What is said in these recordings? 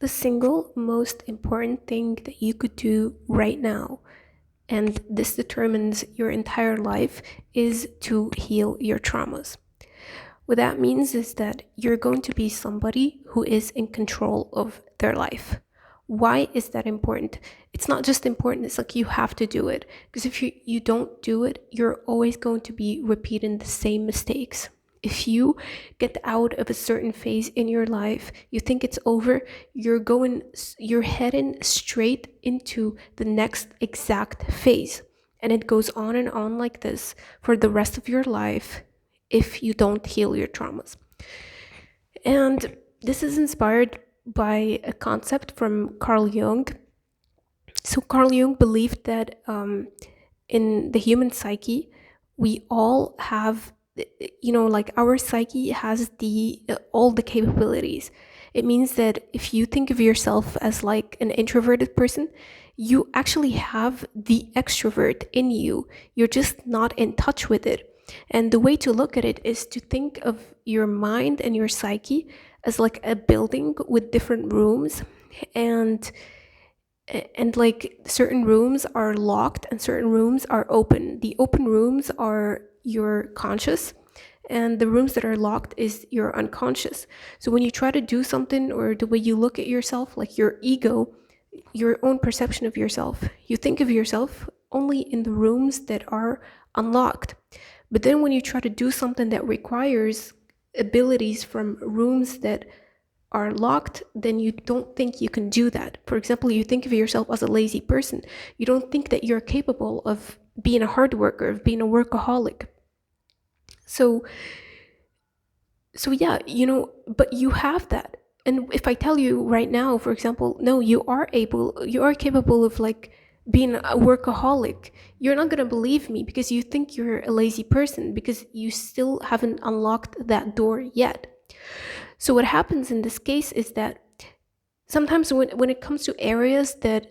The single most important thing that you could do right now, and this determines your entire life, is to heal your traumas. What that means is that you're going to be somebody who is in control of their life. Why is that important? It's not just important, it's like you have to do it. Because if you don't do it, you're always going to be repeating the same mistakes. If you get out of a certain phase in your life, you think it's over, you're heading straight into the next exact phase. And it goes on and on like this for the rest of your life if you don't heal your traumas. And this is inspired by a concept from Carl Jung. So, Carl Jung believed that in the human psyche, we all have, like our psyche has all the capabilities. It means that if you think of yourself as like an introverted person, you actually have the extrovert in you. You're just not in touch with it. And the way to look at it is to think of your mind and your psyche as like a building with different rooms, and like certain rooms are locked and certain rooms are open. The open rooms are your conscious, and the rooms that are locked is your unconscious. So when you try to do something, or the way you look at yourself, like your ego, your own perception of yourself, you think of yourself only in the rooms that are unlocked. But then when you try to do something that requires abilities from rooms that are locked, then you don't think you can do that. For example, you think of yourself as a lazy person. You don't think that you're capable of being a hard worker, of being a workaholic. So yeah, but you have that. And if I tell you right now, for example, no, you are capable of like being a workaholic, you're not going to believe me because you think you're a lazy person because you still haven't unlocked that door yet. So what happens in this case is that sometimes when it comes to areas that,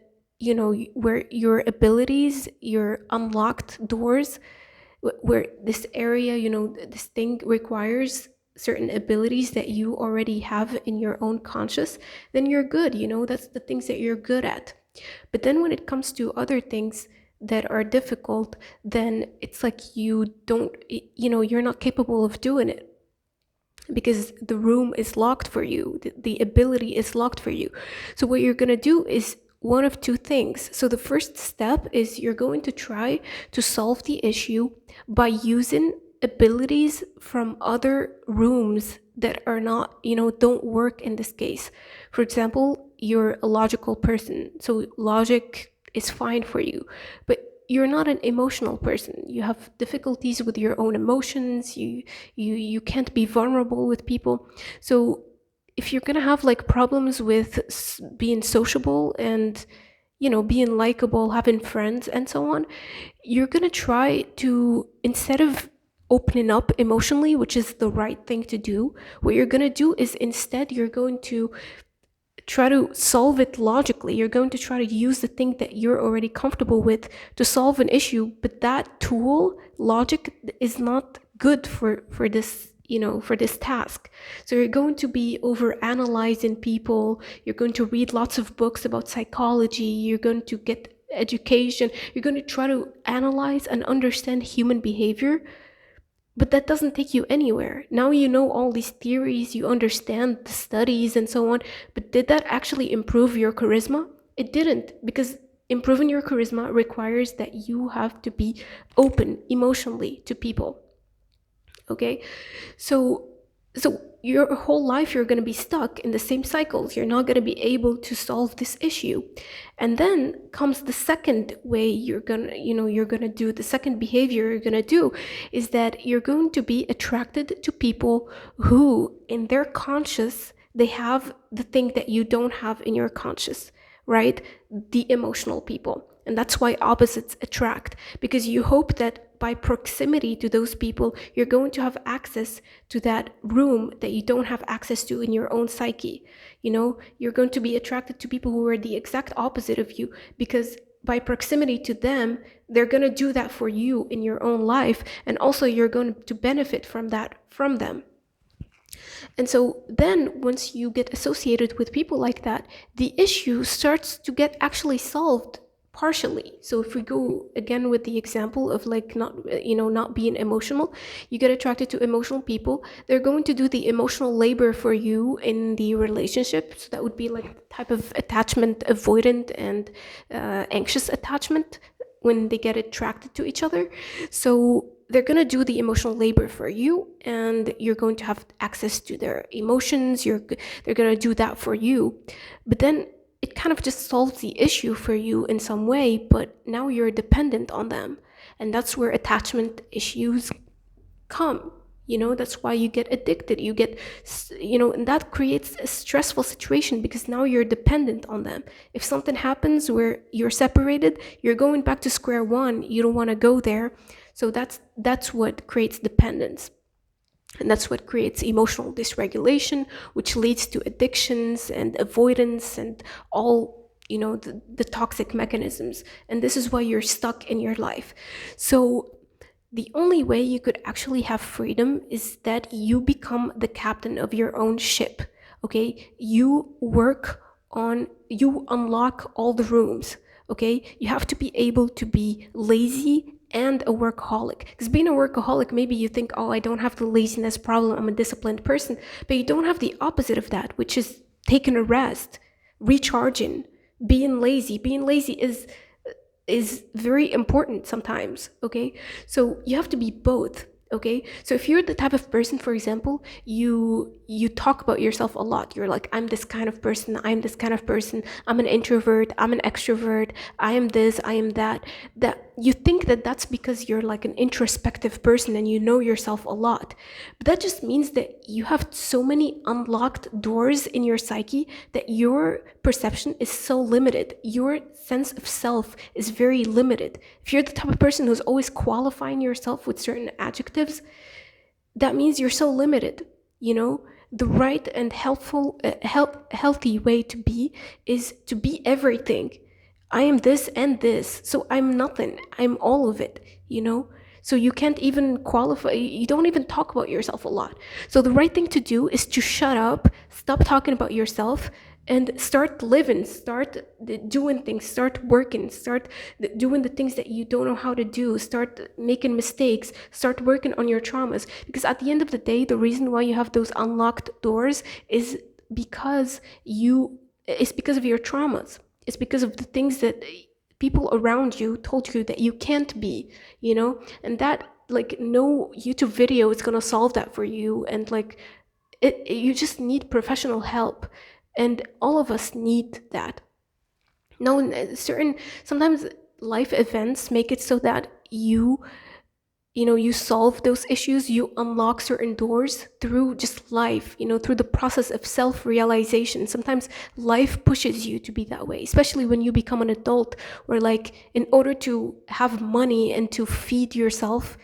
where your abilities, your unlocked doors, where this area, this thing requires certain abilities that you already have in your own conscious, then you're good. That's the things that you're good at. But then when it comes to other things that are difficult, then it's like you don't, you're not capable of doing it because the room is locked for you, the ability is locked for you. So what you're going to do is one of two things. So the first step is you're going to try to solve the issue by using abilities from other rooms that are not, don't work in this case. For example, you're a logical person, so logic is fine for you, but you're not an emotional person. You have difficulties with your own emotions. You can't be vulnerable with people. So if you're gonna have like problems with being sociable and, being likable, having friends and so on, you're gonna try to, instead of opening up emotionally, which is the right thing to do, what you're gonna do is instead you're going to try to solve it logically. You're going to try to use the thing that you're already comfortable with to solve an issue, but that tool, logic, is not good for this, for this task. So you're going to be over analyzing people, you're going to read lots of books about psychology, you're going to get education, you're going to try to analyze and understand human behavior, but that doesn't take you anywhere. Now you know all these theories, you understand the studies and so on, but did that actually improve your charisma? It didn't, because improving your charisma requires that you have to be open emotionally to people. Okay? So your whole life you're going to be stuck in the same cycles. You're not going to be able to solve this issue. And then comes the second way you're going to, you're going to do, the second behavior you're going to do is that you're going to be attracted to people who in their conscious, they have the thing that you don't have in your conscious, right? The emotional people. And that's why opposites attract, because you hope that by proximity to those people, you're going to have access to that room that you don't have access to in your own psyche. You're going to be attracted to people who are the exact opposite of you, because by proximity to them, they're going to do that for you in your own life. And also you're going to benefit from that from them. And so then once you get associated with people like that, the issue starts to get actually solved partially. So if we go again with the example of like not not being emotional, you get attracted to emotional people, they're going to do the emotional labor for you in the relationship. So that would be like the type of attachment, avoidant and anxious attachment, when they get attracted to each other. So they're going to do the emotional labor for you, and you're going to have access to their emotions. They're going to do that for you. But then it kind of just solves the issue for you in some way, but now you're dependent on them. And that's where attachment issues come. That's why you get addicted. You get, and that creates a stressful situation because now you're dependent on them. If something happens where you're separated, you're going back to square one. You don't want to go there. So that's what creates dependence. And that's what creates emotional dysregulation, which leads to addictions and avoidance and all, the toxic mechanisms. And this is why you're stuck in your life. So the only way you could actually have freedom is that you become the captain of your own ship. Okay? You unlock all the rooms. Okay? You have to be able to be lazy and a workaholic. Because being a workaholic, maybe you think, oh, I don't have the laziness problem, I'm a disciplined person. But you don't have the opposite of that, which is taking a rest, recharging, being lazy. Being lazy is very important sometimes. Okay, so you have to be both. Okay, so if you're the type of person, for example, you talk about yourself a lot. You're like, I'm this kind of person, I'm this kind of person, I'm an introvert, I'm an extrovert, I am this, I am that. That you think that that's because you're like an introspective person and you know yourself a lot. But that just means that you have so many unlocked doors in your psyche that your perception is so limited. Your sense of self is very limited. If you're the type of person who's always qualifying yourself with certain adjectives, that means you're so limited. The right and healthy way to be is to be everything. I am this and this, so I'm nothing, I'm all of it. So you can't even qualify, you don't even talk about yourself a lot. So the right thing to do is to shut up, stop talking about yourself, and start living, start doing things, start working, start doing the things that you don't know how to do, start making mistakes, start working on your traumas. Because at the end of the day, the reason why you have those unlocked doors is because of your traumas. It's because of the things that people around you told you that you can't be, and that, like, no YouTube video is gonna solve that for you. And like, you just need professional help. And all of us need that. Now, sometimes life events make it so that you solve those issues, you unlock certain doors through just life, through the process of self-realization. Sometimes life pushes you to be that way, especially when you become an adult, where, like, in order to have money and to feed yourself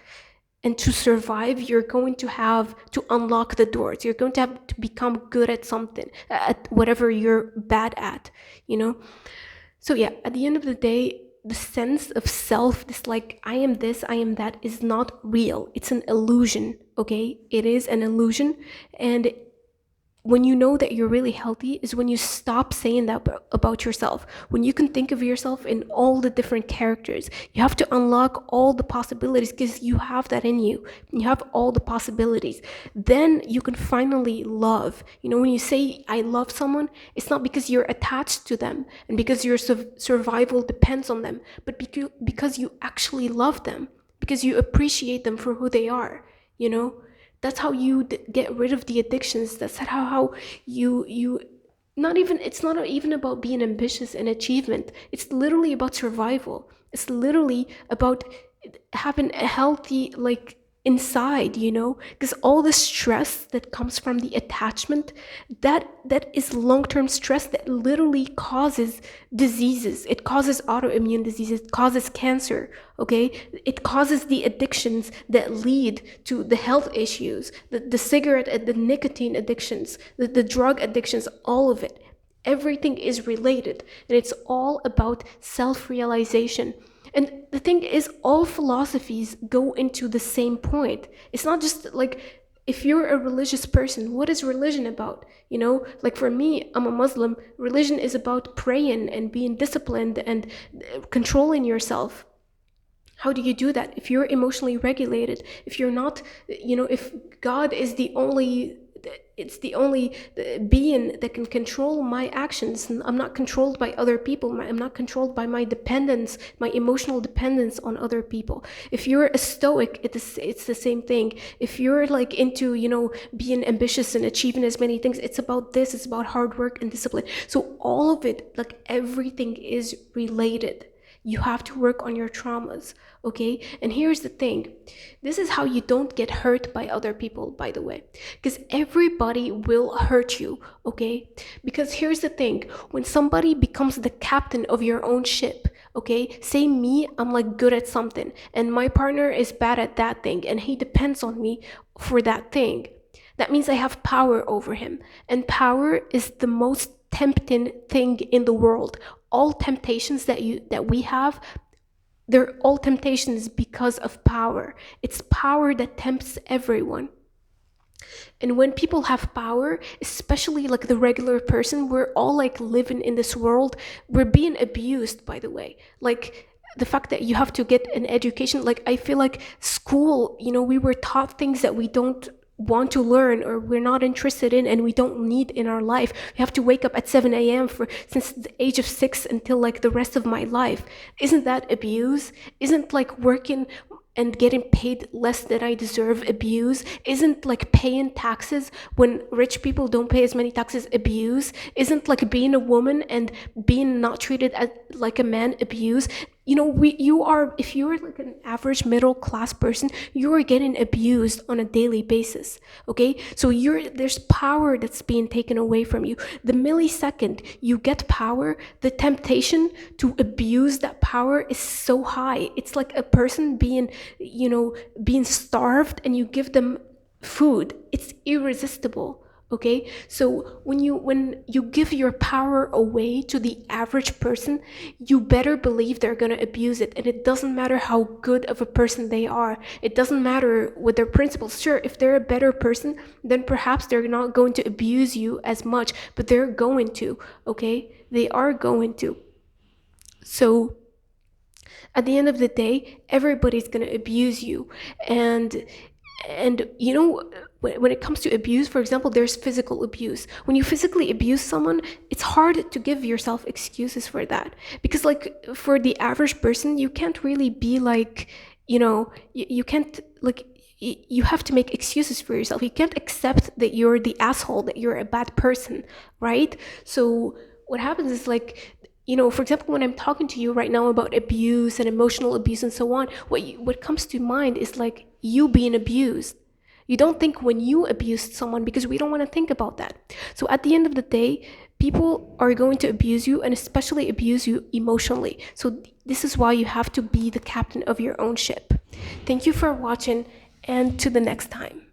and to survive, you're going to have to unlock the doors. You're going to have to become good at something, at whatever you're bad at. So yeah, at the end of the day, the sense of self, this like, I am this, I am that, is not real. It's an illusion, okay? It is an illusion. And when you know that you're really healthy is when you stop saying that about yourself. When you can think of yourself in all the different characters. You have to unlock all the possibilities because you have that in you. You have all the possibilities. Then you can finally love. When you say I love someone, it's not because you're attached to them and because your survival depends on them, but because you actually love them, because you appreciate them for who they are. That's how you get rid of the addictions. That's how you not even, it's not even about being ambitious and achievement. It's literally about survival. It's literally about having a healthy, like, inside, because all the stress that comes from the attachment, that is long-term stress that literally causes diseases. It causes autoimmune diseases, it causes cancer. Okay, it causes the addictions that lead to the health issues, the cigarette and the nicotine addictions, the drug addictions, all of it. Everything is related, and it's all about self-realization. And the thing is, all philosophies go into the same point. It's not just like If you're a religious person, what is religion about? Like for me, I'm a Muslim. Religion is about praying and being disciplined and controlling yourself. How do you do that if you're emotionally regulated? If you're not, if God is the only, it's the only being that can control my actions, and I'm not controlled by other people. I'm not controlled by my dependence, my emotional dependence on other people. If you're a stoic, it's the same thing. If you're like into, being ambitious and achieving as many things, it's about this. It's about hard work and discipline. So all of it, like everything is related. You have to work on your traumas, okay? And here's the thing. This is how you don't get hurt by other people, by the way. Because everybody will hurt you, okay? Because here's the thing. When somebody becomes the captain of your own ship, okay? Say me, I'm like good at something, and my partner is bad at that thing, and he depends on me for that thing. That means I have power over him. And power is the most tempting thing in the world. All temptations that we have, they're all temptations because of power. It's power that tempts everyone. And when people have power, especially like the regular person, we're all like living in this world. We're being abused, by the way. Like the fact that you have to get an education, like I feel like school, we were taught things that we don't want to learn or we're not interested in and we don't need in our life. We have to wake up at 7 a.m. since the age of 6 until like the rest of my life. Isn't that abuse? Isn't like working and getting paid less than I deserve abuse? Isn't like paying taxes when rich people don't pay as many taxes abuse? Isn't like being a woman and being not treated as like a man abuse? If you're like an average middle class person, you are getting abused on a daily basis, okay? So there's power that's being taken away from you. The millisecond you get power, the temptation to abuse that power is so high. It's like a person being starved and you give them food. It's irresistible. Okay, so when you give your power away to the average person, you better believe they're gonna abuse it. And it doesn't matter how good of a person they are. It doesn't matter with their principles. Sure, if they're a better person, then perhaps they're not going to abuse you as much, but they're going to, okay? They are going to. So at the end of the day, everybody's gonna abuse you. And when it comes to abuse, for example, there's physical abuse. When you physically abuse someone, it's hard to give yourself excuses for that, because like for the average person, you can't really be like, you can't like, you have to make excuses for yourself. You can't accept that you're the asshole, that you're a bad person, right? So what happens is like, for example, when I'm talking to you right now about abuse and emotional abuse and so on, what comes to mind is like you being abused. You don't think when you abused someone, because we don't want to think about that. So at the end of the day, people are going to abuse you, and especially abuse you emotionally. So this is why you have to be the captain of your own ship. Thank you for watching, and to the next time.